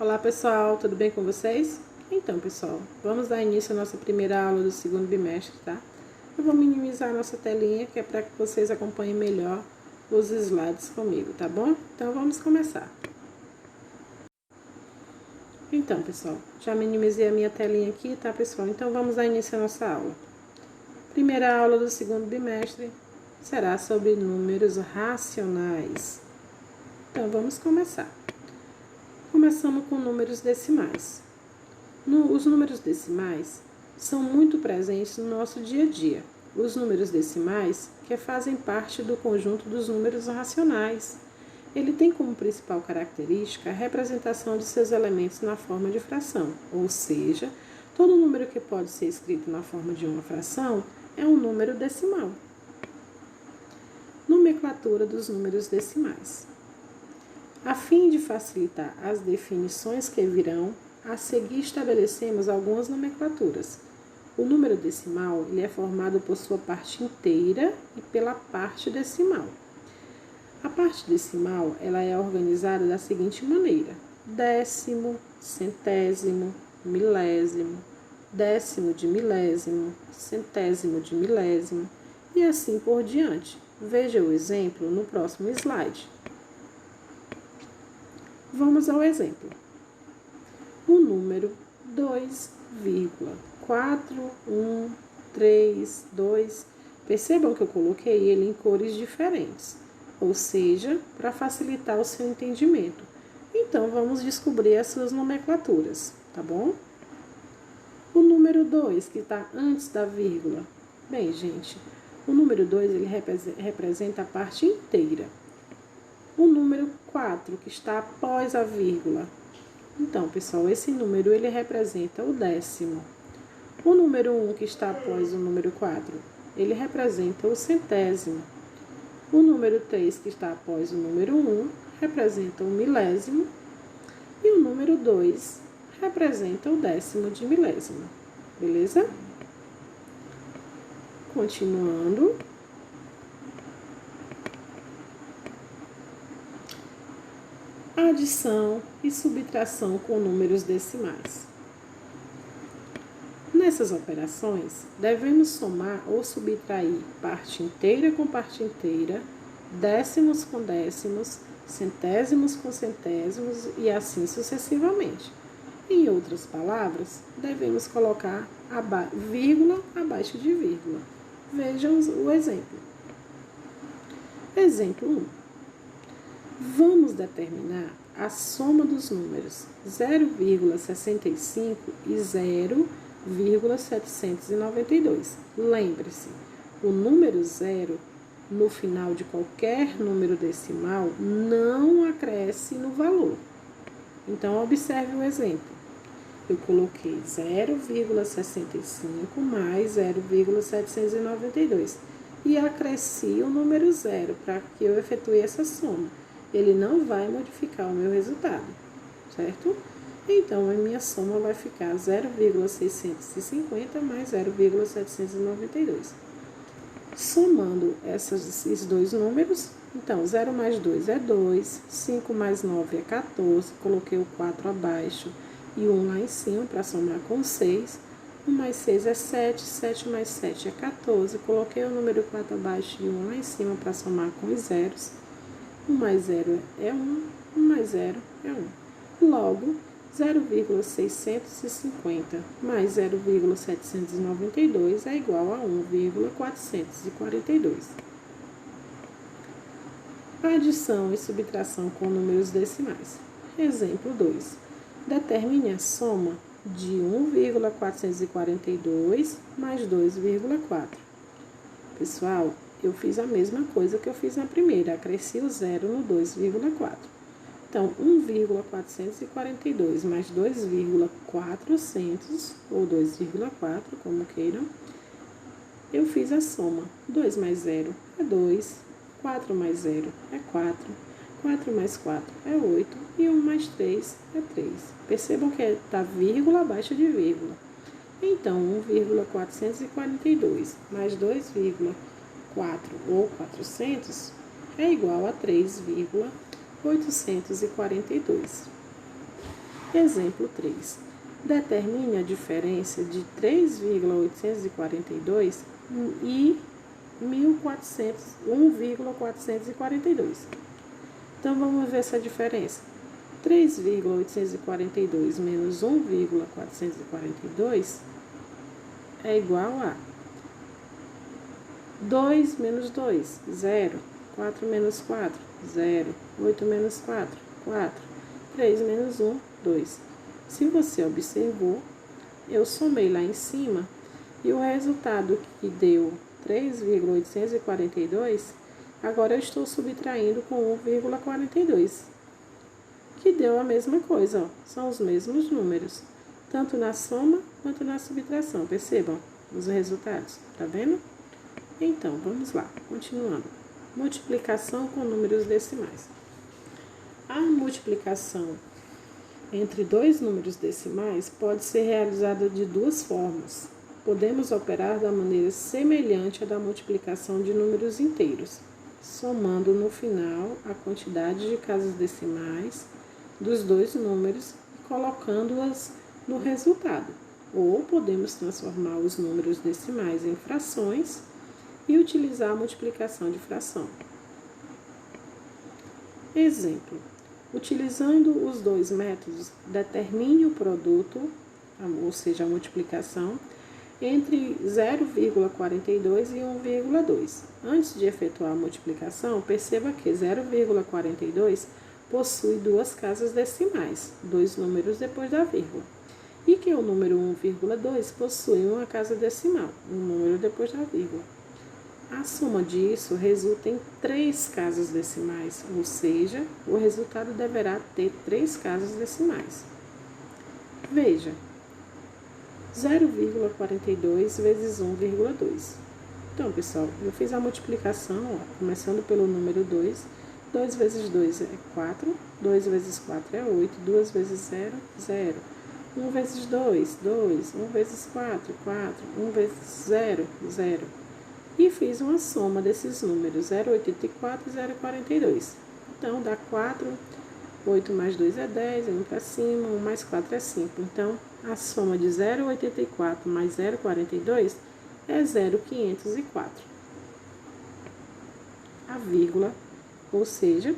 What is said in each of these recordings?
Olá pessoal, tudo bem com vocês? Então pessoal, vamos dar início à nossa primeira aula do segundo bimestre, tá? Eu vou minimizar a nossa telinha, que é para que vocês acompanhem melhor os slides comigo, tá bom? Então vamos começar. Então pessoal, já minimizei a minha telinha aqui, tá pessoal? Então vamos dar início à nossa aula. Primeira aula do segundo bimestre será sobre números racionais. Então vamos começar. Começamos com números decimais. Os números decimais são muito presentes no nosso dia a dia. Os números decimais que fazem parte do conjunto dos números racionais. Ele tem como principal característica a representação de seus elementos na forma de fração, ou seja, todo número que pode ser escrito na forma de uma fração é um número decimal. Nomenclatura dos números decimais. A fim de facilitar as definições que virão, a seguir estabelecemos algumas nomenclaturas. O número decimal ele é formado por sua parte inteira e pela parte decimal. A parte decimal ela é organizada da seguinte maneira: décimo, centésimo, milésimo, décimo de milésimo, centésimo de milésimo e assim por diante. Veja o exemplo no próximo slide. Vamos ao exemplo. O número 2,4132. Percebam que eu coloquei ele em cores diferentes, ou seja, para facilitar o seu entendimento. Então, vamos descobrir as suas nomenclaturas, tá bom? O número 2, que está antes da vírgula. Bem, gente, o número 2 ele representa a parte inteira. O número 4, que está após a vírgula. Então, pessoal, esse número ele representa o décimo. O número 1, que está após o número 4, ele representa o centésimo. O número 3, que está após o número 1, representa o milésimo. E o número 2 representa o décimo de milésimo. Beleza? Continuando. Adição e subtração com números decimais. Nessas operações, devemos somar ou subtrair parte inteira com parte inteira, décimos com décimos, centésimos com centésimos e assim sucessivamente. Em outras palavras, devemos colocar vírgula abaixo de vírgula. Vejam o exemplo. Exemplo 1. Vamos determinar a soma dos números 0,65 e 0,792. Lembre-se, o número 0, no final de qualquer número decimal, não acresce no valor. Então, observe o exemplo. Eu coloquei 0,65 mais 0,792 e acresci o número 0 para que eu efetue essa soma. Ele não vai modificar o meu resultado, certo? Então, a minha soma vai ficar 0,650 mais 0,792. Somando esses dois números, então, 0 mais 2 é 2, 5 mais 9 é 14, coloquei o 4 abaixo e 1 lá em cima para somar com 6. 1 mais 6 é 7, 7 mais 7 é 14, coloquei o número 4 abaixo e 1 lá em cima para somar com os zeros. 1 mais 0 é 1, 1 mais 0 é 1. Logo, 0,650 mais 0,792 é igual a 1,442. Adição e subtração com números decimais. Exemplo 2. Determine a soma de 1,442 mais 2,4. Pessoal, eu fiz a mesma coisa que eu fiz na primeira, acresci o 0 no 2,4. Então, 1,442 mais 2,400, ou 2,4, como queiram, eu fiz a soma. 2 mais 0 é 2, 4 mais 0 é 4, 4 mais 4 é 8 e 1 mais 3 é 3. Percebam que está vírgula abaixo de vírgula. Então, 1,442 mais 2,4 ou 400 é igual a 3,842. Exemplo 3. Determine a diferença de 3,842 e 1,442. Então, vamos ver essa diferença. 3,842 menos 1,442 é igual a 2 menos 2, 0. 4 menos 4, 0. 8 menos 4, 4. 3 menos 1, 2. Se você observou, eu somei lá em cima e o resultado que deu 3,842, agora eu estou subtraindo com 1,42, que deu a mesma coisa, ó, são os mesmos números, tanto na soma quanto na subtração, percebam os resultados, tá vendo? Então, vamos lá, continuando. Multiplicação com números decimais. A multiplicação entre dois números decimais pode ser realizada de duas formas. Podemos operar da maneira semelhante à da multiplicação de números inteiros, somando no final a quantidade de casas decimais dos dois números e colocando-as no resultado. Ou podemos transformar os números decimais em frações e utilizar a multiplicação de fração. Exemplo. Utilizando os dois métodos, determine o produto, ou seja, a multiplicação, entre 0,42 e 1,2. Antes de efetuar a multiplicação, perceba que 0,42 possui duas casas decimais, dois números depois da vírgula, e que o número 1,2 possui uma casa decimal, um número depois da vírgula. A soma disso resulta em 3 casas decimais, ou seja, o resultado deverá ter 3 casas decimais. Veja, 0,42 vezes 1,2. Então, pessoal, eu fiz a multiplicação, ó, começando pelo número 2. 2 vezes 2 é 4, 2 vezes 4 é 8, 2 vezes 0, 0. 1 vezes 2, 2. 1 vezes 4, 4. 1 vezes 0, 0. E fiz uma soma desses números, 0,84 e 0,42. Então, dá 4, 8 mais 2 é 10, 1 para cima, 1 mais 4 é 5. Então, a soma de 0,84 mais 0,42 é 0,504. A vírgula, ou seja,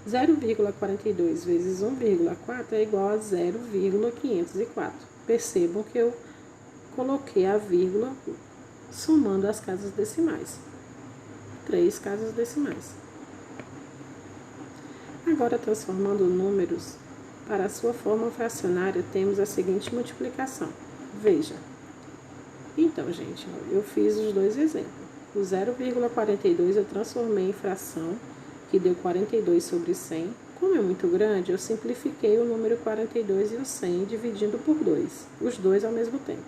0,42 vezes 1,4 é igual a 0,504. Percebam que eu coloquei a vírgula somando as casas decimais. 3 casas decimais. Agora, transformando números para a sua forma fracionária, temos a seguinte multiplicação. Veja. Então, gente, eu fiz os dois exemplos. O 0,42 eu transformei em fração, que deu 42 sobre 100. Como é muito grande, eu simplifiquei o número 42 e o 100, dividindo por 2, os dois ao mesmo tempo.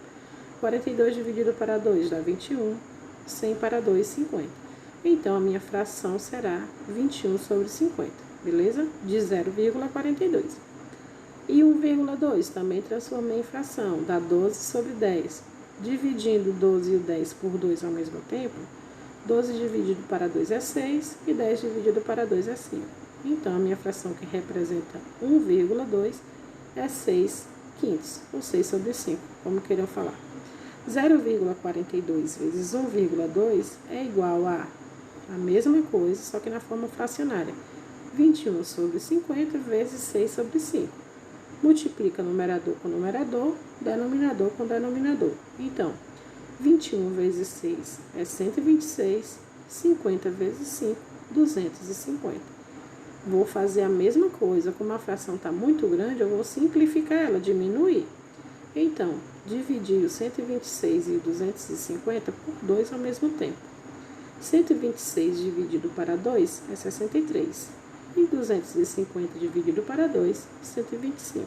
42 dividido para 2 dá 21, 100 para 2, 50. Então, a minha fração será 21 sobre 50, beleza? De 0,42. E 1,2 também transformei em fração, dá 12 sobre 10. Dividindo 12 e o 10 por 2 ao mesmo tempo, 12 dividido para 2 é 6 e 10 dividido para 2 é 5. Então, a minha fração que representa 1,2 é 6 quintos, ou 6 sobre 5, como queiram falar. 0,42 vezes 1,2 é igual a mesma coisa, só que na forma fracionária. 21 sobre 50 vezes 6 sobre 5. Multiplica numerador com numerador, denominador com denominador. Então, 21 vezes 6 é 126, 50 vezes 5, 250. Vou fazer a mesma coisa, como a fração está muito grande, eu vou simplificar ela, diminuir. Então, dividir o 126 e o 250 por 2 ao mesmo tempo. 126 dividido para 2 é 63. E 250 dividido para 2, 125.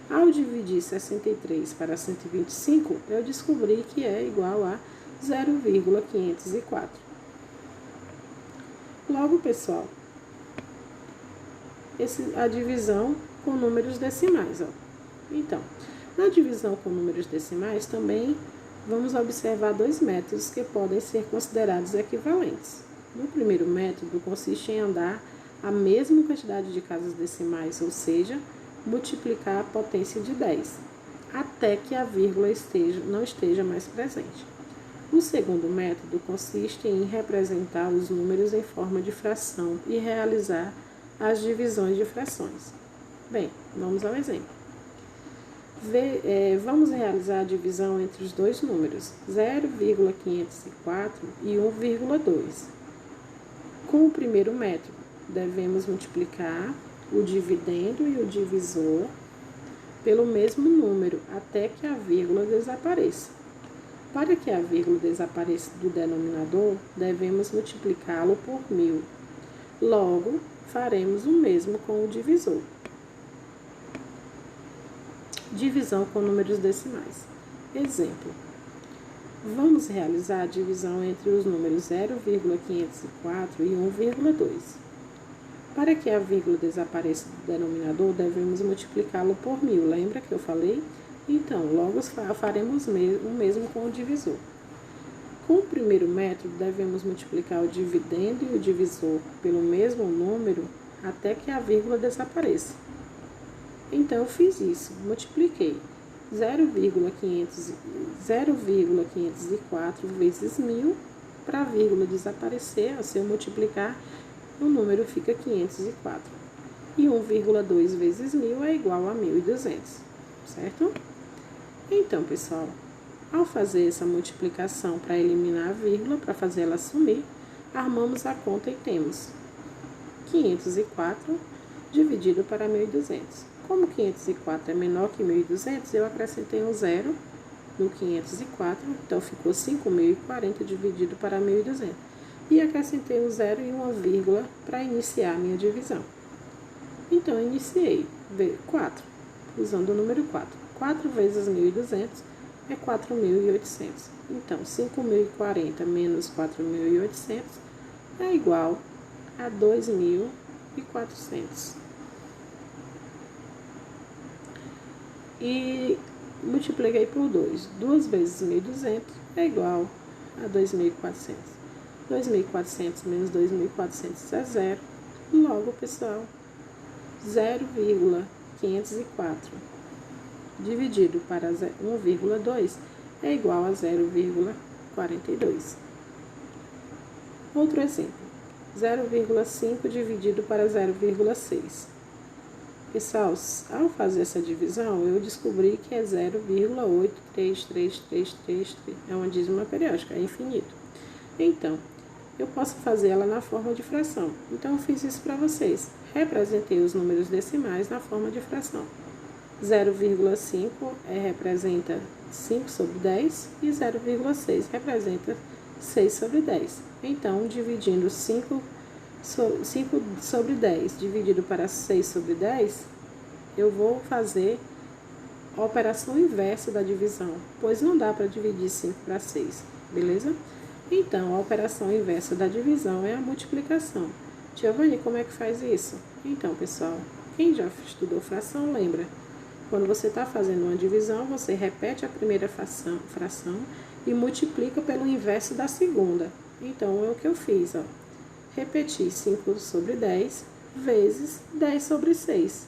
Ao dividir 63 para 125, eu descobri que é igual a 0,504. Logo, pessoal, a divisão com números decimais. Ó. Então, na divisão com números decimais, também vamos observar dois métodos que podem ser considerados equivalentes. No primeiro método, consiste em andar a mesma quantidade de casas decimais, ou seja, multiplicar a potência de 10, até que a vírgula não esteja mais presente. O segundo método consiste em representar os números em forma de fração e realizar as divisões de frações. Bem, vamos ao exemplo. Vamos realizar a divisão entre os dois números, 0,504 e 1,2. Com o primeiro método, devemos multiplicar o dividendo e o divisor pelo mesmo número, até que a vírgula desapareça. Para que a vírgula desapareça do denominador, devemos multiplicá-lo por 1000. Logo, faremos o mesmo com o divisor. Divisão com números decimais. Exemplo. Vamos realizar a divisão entre os números 0,504 e 1,2. Para que a vírgula desapareça do denominador, devemos multiplicá-lo por 1000. Lembra que eu falei? Então, logo faremos o mesmo com o divisor. Com o primeiro método, devemos multiplicar o dividendo e o divisor pelo mesmo número até que a vírgula desapareça. Então, eu fiz isso. Multipliquei 0,504 vezes 1000 para a vírgula desaparecer. Se eu multiplicar, o número fica 504. E 1,2 vezes 1000 é igual a 1.200, certo? Então, pessoal, ao fazer essa multiplicação para eliminar a vírgula, para fazer ela sumir, armamos a conta e temos 504 dividido para 1.200. Como 504 é menor que 1.200, eu acrescentei um zero no 504, então ficou 5.040 dividido para 1.200. E acrescentei um zero e uma vírgula para iniciar a minha divisão. Então, eu iniciei 4, usando o número 4. 4 vezes 1.200 é 4.800. Então, 5.040 menos 4.800 é igual a 2.400. E multipliquei por 2. 2 vezes 1.200 é igual a 2.400. 2.400 menos 2.400 é zero. Logo, pessoal, 0,504 dividido para 1,2 é igual a 0,42. Outro exemplo, 0,5 dividido para 0,6. Pessoal, ao fazer essa divisão, eu descobri que é 0,83333. É uma dízima periódica, é infinito. Então, eu posso fazer ela na forma de fração. Então, eu fiz isso para vocês. Representei os números decimais na forma de fração. 0,5 representa 5 sobre 10 e 0,6 representa 6 sobre 10. Então, dividindo 5 sobre 10 dividido para 6 sobre 10, eu vou fazer a operação inversa da divisão, pois não dá para dividir 5 para 6, beleza? Então, a operação inversa da divisão é a multiplicação. Giovanni, como é que faz isso? Então, pessoal, quem já estudou fração, lembra? Quando você está fazendo uma divisão, você repete a primeira fração e multiplica pelo inverso da segunda. Então, é o que eu fiz, ó. Repeti 5 sobre 10 vezes 10 sobre 6.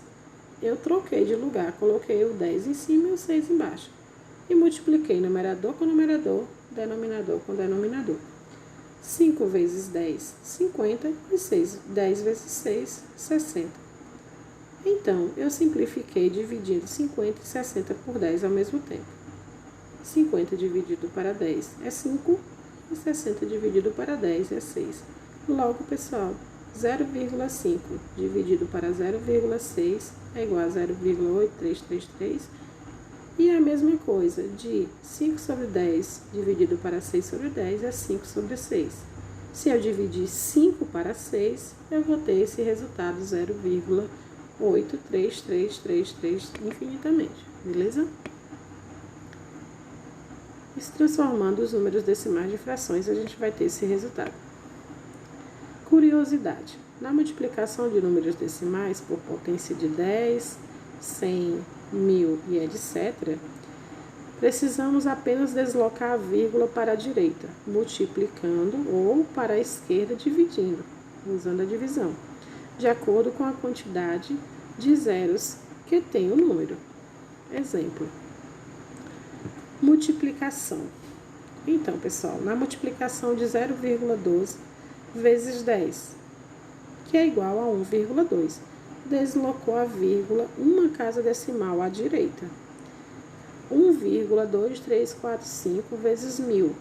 Eu troquei de lugar, coloquei o 10 em cima e o 6 embaixo. E multipliquei numerador com numerador, denominador com denominador. 5 vezes 10, 50 e 10 vezes 6, 60. Então, eu simplifiquei dividindo 50 e 60 por 10 ao mesmo tempo. 50 dividido para 10 é 5 e 60 dividido para 10 é 6. Logo, pessoal, 0,5 dividido para 0,6 é igual a 0,8333. E a mesma coisa, de 5 sobre 10 dividido para 6 sobre 10 é 5 sobre 6. Se eu dividir 5 para 6, eu vou ter esse resultado 0,83333 infinitamente, beleza? E se transformando os números decimais de frações, a gente vai ter esse resultado. Curiosidade. Na multiplicação de números decimais por potência de 10, 100, 1000 e etc., precisamos apenas deslocar a vírgula para a direita, multiplicando, ou para a esquerda, dividindo, usando a divisão, de acordo com a quantidade de zeros que tem o número. Exemplo, multiplicação. Então, pessoal, na multiplicação de 0,12 vezes 10, que é igual a 1,2, deslocou a vírgula uma casa decimal à direita. 1,2345 vezes 1000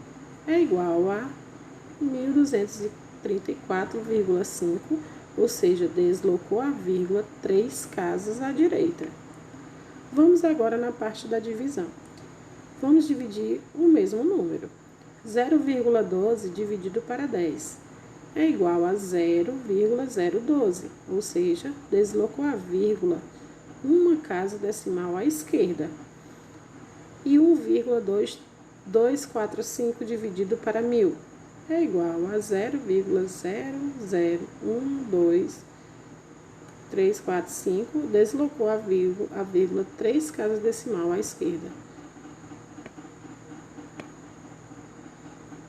é igual a 1234,5, ou seja, deslocou a vírgula 3 casas à direita. Vamos agora na parte da divisão. Vamos dividir o mesmo número. 0,12 dividido para 10 é igual a 0,012, ou seja, deslocou a vírgula uma casa decimal à esquerda. E 1,2245 dividido para 1000 é igual a 0,0012345, deslocou a vírgula 3 casas decimal à esquerda.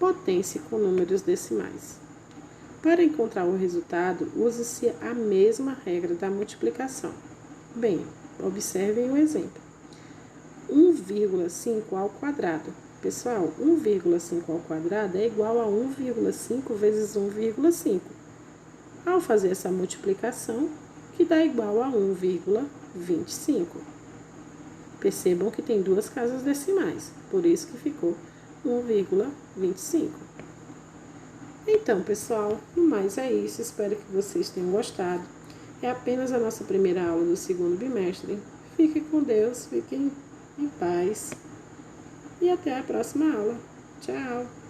Potência com números decimais. Para encontrar o resultado, use-se a mesma regra da multiplicação. Bem, observem o exemplo. 1,5 ao quadrado. Pessoal, 1,5 ao quadrado é igual a 1,5 vezes 1,5. Ao fazer essa multiplicação, que dá igual a 1,25. Percebam que tem duas casas decimais, por isso que ficou 1,25. Então, pessoal, no mais é isso. Espero que vocês tenham gostado. É apenas a nossa primeira aula do segundo bimestre. Fiquem com Deus, fiquem em paz. E até a próxima aula. Tchau!